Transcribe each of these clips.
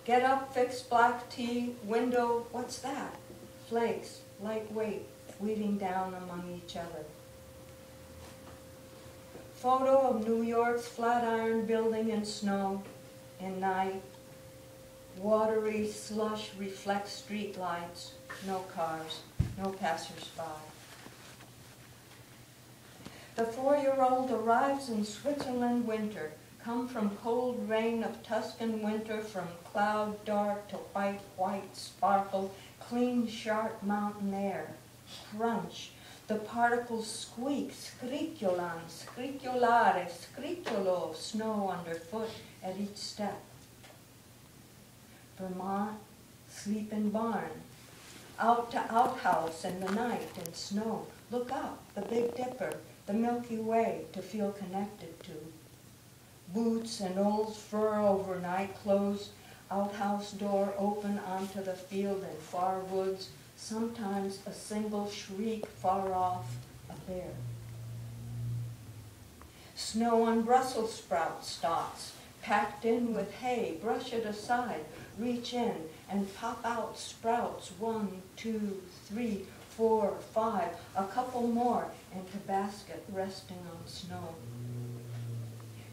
Get up, fix black tea, window, what's that? Flakes, lightweight, weaving down among each other. Photo of New York's Flatiron building in snow, in night. Watery slush reflects street lights, no cars, no passers-by. The 4-year-old arrives in Switzerland winter, come from cold rain of Tuscan winter, from cloud dark to white, white sparkle, clean, sharp mountain air. Crunch. The particles squeak, scricchiolan, scricchiolare, scricchiolo, snow underfoot at each step. Vermont, sleep in barn. Out to outhouse in the night in snow. Look up, the Big Dipper, the Milky Way to feel connected to. Boots and old fur overnight clothes, outhouse door open onto the field in far woods, sometimes a single shriek far off, a bear. Snow on Brussels sprout stalks, packed in with hay, brush it aside, reach in and pop out sprouts, 1, 2, 3, 4, 5, a couple more into basket resting on snow.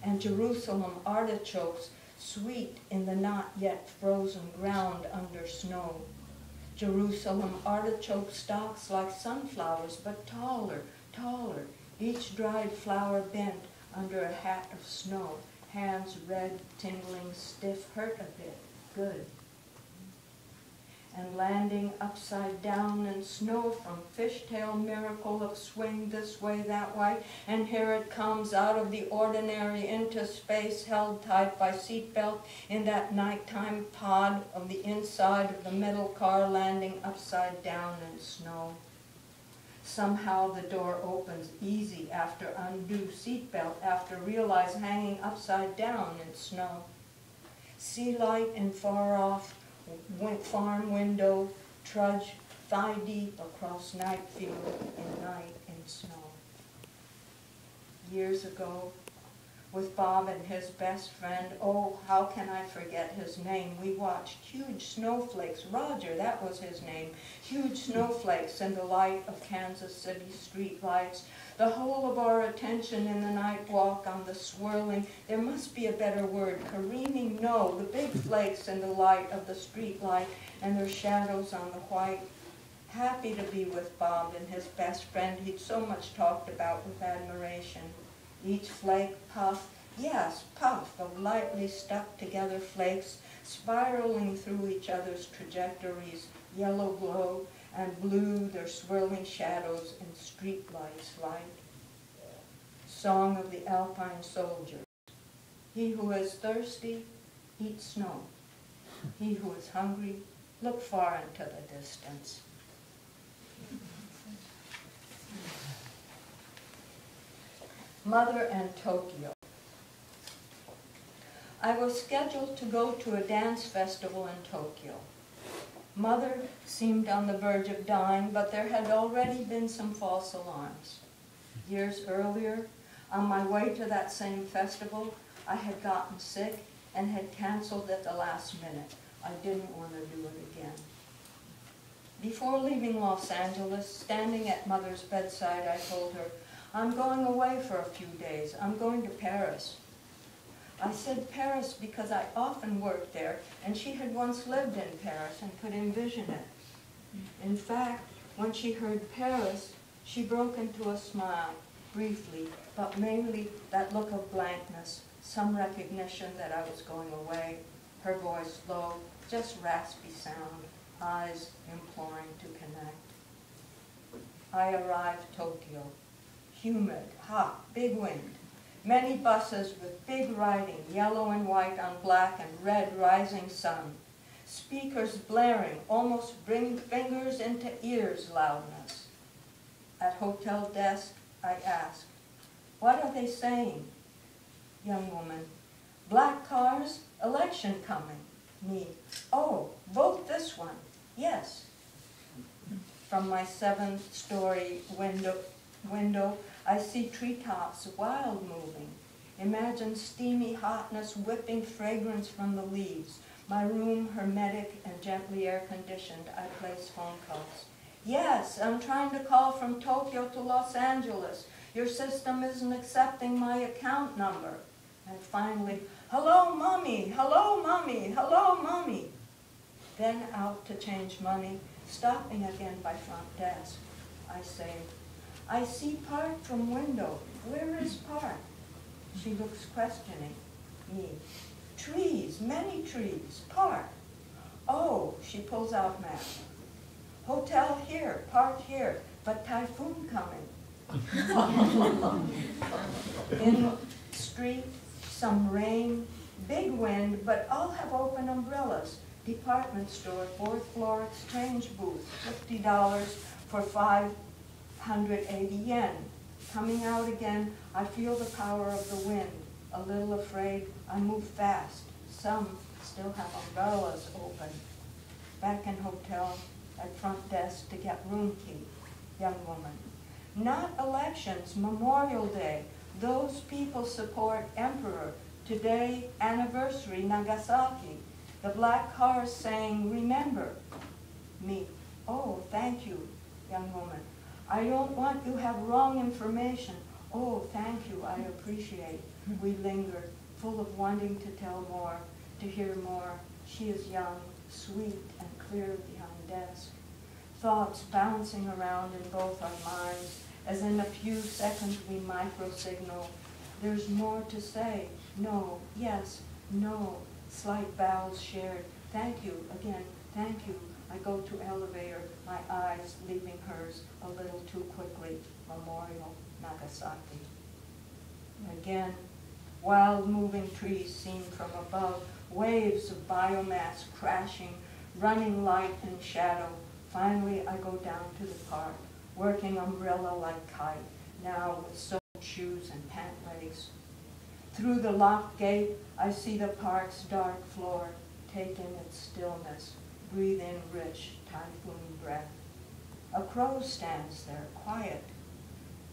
And Jerusalem artichokes, sweet in the not yet frozen ground under snow. Jerusalem artichoke stalks like sunflowers, but taller, taller, each dried flower bent under a hat of snow, hands red, tingling, stiff, hurt a bit, good. And landing upside down in snow from fishtail miracle of swing this way, that way, and here it comes out of the ordinary into space, held tight by seatbelt in that nighttime pod of the inside of the metal car, landing upside down in snow. Somehow the door opens easy after undo seatbelt, after realize hanging upside down in snow. Sea light and far off, farm window, trudge thigh deep across night field in night in snow. Years ago, with Bob and his best friend, oh, how can I forget his name? We watched huge snowflakes, Roger, that was his name, huge snowflakes in the light of Kansas City street lights. The whole of our attention in the night walk on the swirling, there must be a better word, careening, no, the big flakes in the light of the street light and their shadows on the white. Happy to be with Bob and his best friend he'd so much talked about with admiration. Each flake puff, yes, puff of lightly stuck together flakes, spiraling through each other's trajectories, yellow glow and blue, their swirling shadows in street lights light. Song of the Alpine soldier. He who is thirsty, eat snow. He who is hungry, look far into the distance. Mother and Tokyo. I was scheduled to go to a dance festival in Tokyo. Mother seemed on the verge of dying, but there had already been some false alarms. Years earlier, on my way to that same festival, I had gotten sick and had canceled at the last minute. I didn't want to do it again. Before leaving Los Angeles, standing at Mother's bedside, I told her, I'm going away for a few days. I'm going to Paris. I said Paris because I often worked there, and she had once lived in Paris and could envision it. In fact, when she heard Paris, she broke into a smile, briefly, but mainly that look of blankness, some recognition that I was going away, her voice low, just raspy sound, eyes imploring to connect. I arrived Tokyo. Humid, hot, big wind. Many buses with big writing, yellow and white on black and red rising sun. Speakers blaring, almost bring fingers into ears loudness. At hotel desk, I asked, what are they saying? Young woman, black cars, election coming. Me, oh, vote this one, yes. From my 7th-story window, I see treetops wild moving. Imagine steamy hotness whipping fragrance from the leaves, My room, hermetic and gently air-conditioned, I place phone calls. Yes, I'm trying to call from Tokyo to Los Angeles. Your system isn't accepting my account number. And finally, hello, Mommy, hello, Mommy, hello, Mommy. Then out to change money, stopping again by front desk. I say, I see Park from window. Where is Park? She looks questioning me. Trees, many trees, Park. Oh, she pulls out map. Hotel here, park here, but typhoon coming. In street, some rain, big wind, but all have open umbrellas. Department store, 4th floor exchange booth, $50 for 580 yen. Coming out again, I feel the power of the wind. A little afraid, I move fast. Some still have umbrellas open. Back in hotel, at front desk to get room key. Young woman. Not elections, Memorial Day. Those people support Emperor. Today, anniversary, Nagasaki. The black cars saying, remember. Me. Oh, thank you, young woman. I don't want you to have wrong information. Oh, thank you, I appreciate. We linger, full of wanting to tell more, to hear more. She is young, sweet, and clear behind desk. Thoughts bouncing around in both our minds, as in a few seconds we microsignal. There's more to say. No, yes, no. Slight bows shared. Thank you, again, thank you. I go to elevator, my eyes leaving hers a little too quickly. Memorial, Nagasaki. Again, wild moving trees seen from above, waves of biomass crashing, running light and shadow. Finally, I go down to the park, working umbrella like kite, now with soaked shoes and pant legs. Through the locked gate, I see the park's dark floor, take in its stillness, breathe in rich typhoon breath. A crow stands there, quiet.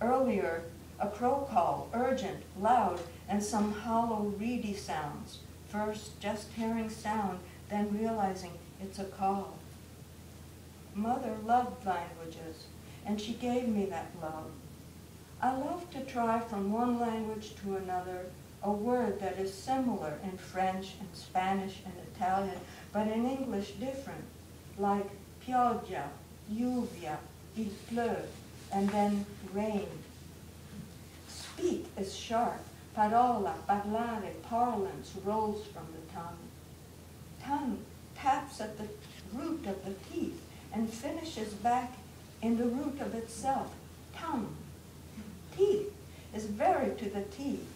Earlier, a crow call, urgent, loud, and some hollow, reedy sounds. First, just hearing sound, then realizing it's a call. Mother loved languages, and she gave me that love. I love to try from one language to another, a word that is similar in French and Spanish and Italian, but in English different, like pioggia, lluvia, il pleut, and then rain. Speak is sharp. Parola, parlare, parlance rolls from the tongue. Tongue taps at the root of the teeth and finishes back in the root of itself. Tongue. Teeth is very to the teeth.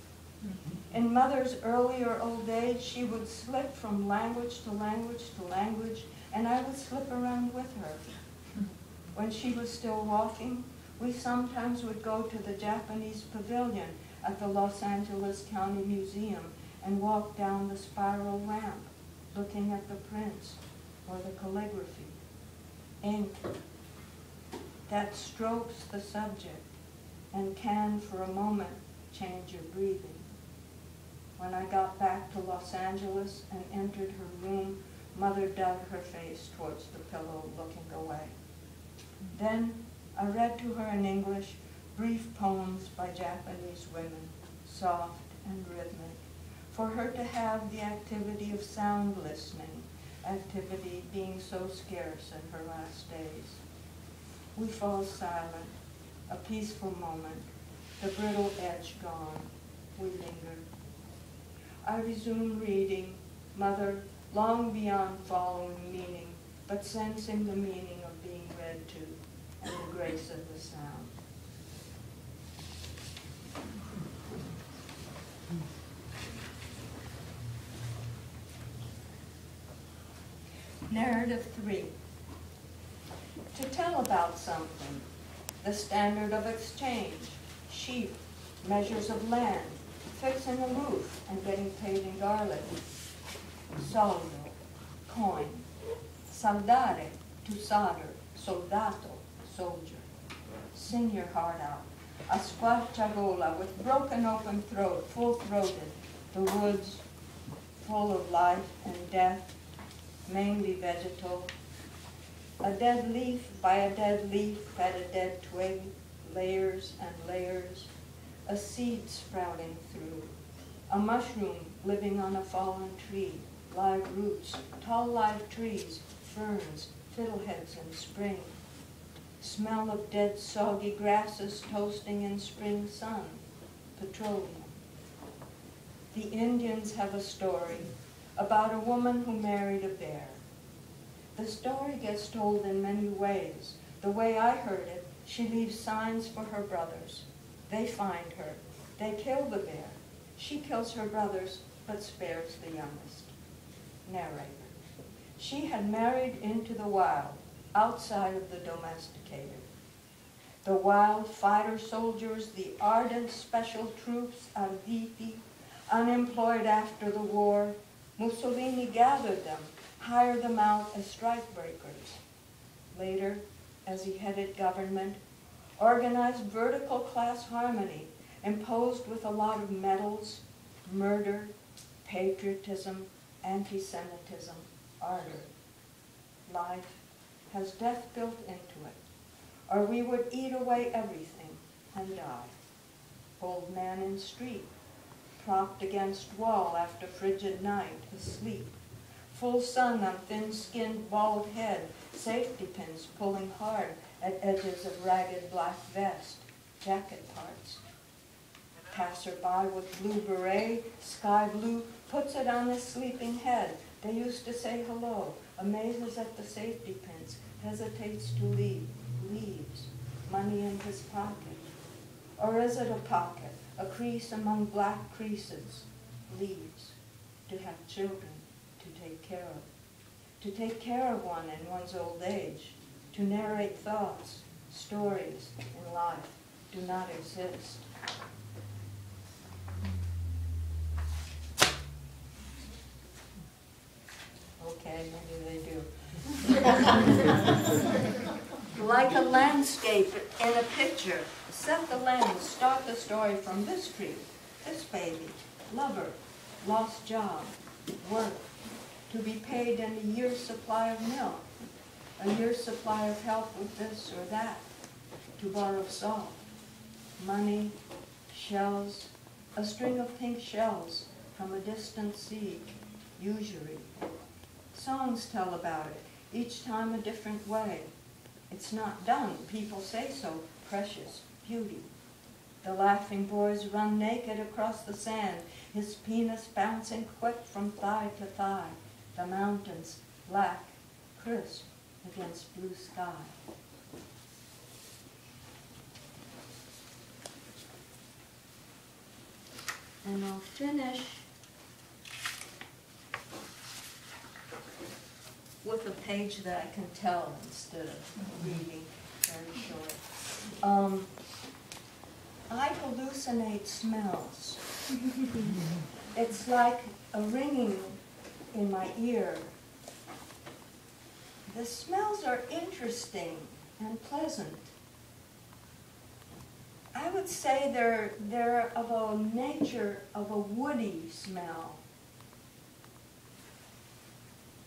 In Mother's earlier old age, she would slip from language to language to language, and I would slip around with her. When she was still walking, we sometimes would go to the Japanese pavilion at the Los Angeles County Museum and walk down the spiral ramp, looking at the prints or the calligraphy. Ink that strokes the subject and can, for a moment, change your breathing. When I got back to Los Angeles and entered her room, Mother dug her face towards the pillow, looking away. Then I read to her in English brief poems by Japanese women, soft and rhythmic, for her to have the activity of sound listening, activity being so scarce in her last days. We fall silent, a peaceful moment, the brittle edge gone. We linger. I resume reading, Mother, long beyond following meaning, but sensing the meaning of being read to and the grace of the sound. Narrative 3. To tell about something, the standard of exchange, sheep, measures of land, fixing a roof and getting paid in garlic. Soldo, coin. Saldare, to solder, soldato, soldier. Sing your heart out. A squarciagola with broken open throat, full-throated. The woods full of life and death. mainly vegetal. A dead leaf by a dead leaf at a dead twig, layers and layers, a seed sprouting through, a mushroom living on a fallen tree, live roots, tall live trees, ferns, fiddleheads in spring, smell of dead soggy grasses toasting in spring sun, petroleum. The Indians have a story about a woman who married a bear. The story gets told in many ways. The way I heard it, she leaves signs for her brothers. They find her. They kill the bear. She kills her brothers, but spares the youngest. Narrator. She had married into the wild, outside of the domesticated. The wild fighter soldiers, the ardent special troops, Arditi, unemployed after the war, Mussolini gathered them, hired them out as strikebreakers. Later, as he headed government, organized vertical class harmony, imposed with a lot of medals, murder, patriotism, anti-Semitism, ardor. Life has death built into it, or we would eat away everything and die. Old man in street, propped against wall after frigid night, asleep. Full sun on thin-skinned bald head, safety pins pulling hard at edges of ragged black vest, jacket parts. Passerby with blue beret, sky blue, puts it on his sleeping head. They used to say hello, amazes at the safety pins, hesitates to leave, leaves, money in his pocket. Or is it a pocket, a crease among black creases, leaves, to have children, to take care of one in one's old age, to narrate thoughts, stories in life do not exist. Okay, maybe they do. Like a landscape in a picture, set the lens, start the story from this tree, this baby, lover, lost job, work, to be paid in a year's supply of milk, a year's supply of help with this or that, to borrow salt, money, shells, a string of pink shells from a distant sea, usury. Songs tell about it, each time a different way. It's not done, people say so, precious, beauty. The laughing boys run naked across the sand, his penis bouncing quick from thigh to thigh. The mountains, black, crisp against blue sky. And I'll finish with a page that I can tell instead of reading very short. I hallucinate smells. It's like a ringing in my ear. The smells are interesting and pleasant. I would say they're of a nature of a woody smell.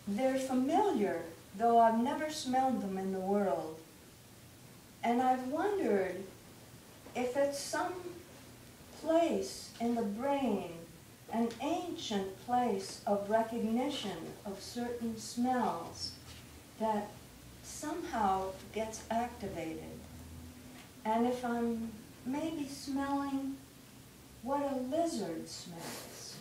They're familiar, though I've never smelled them in the world. And I've wondered if it's some place in the brain, an ancient place of recognition of certain smells that somehow gets activated. And if I'm maybe smelling what a lizard smells.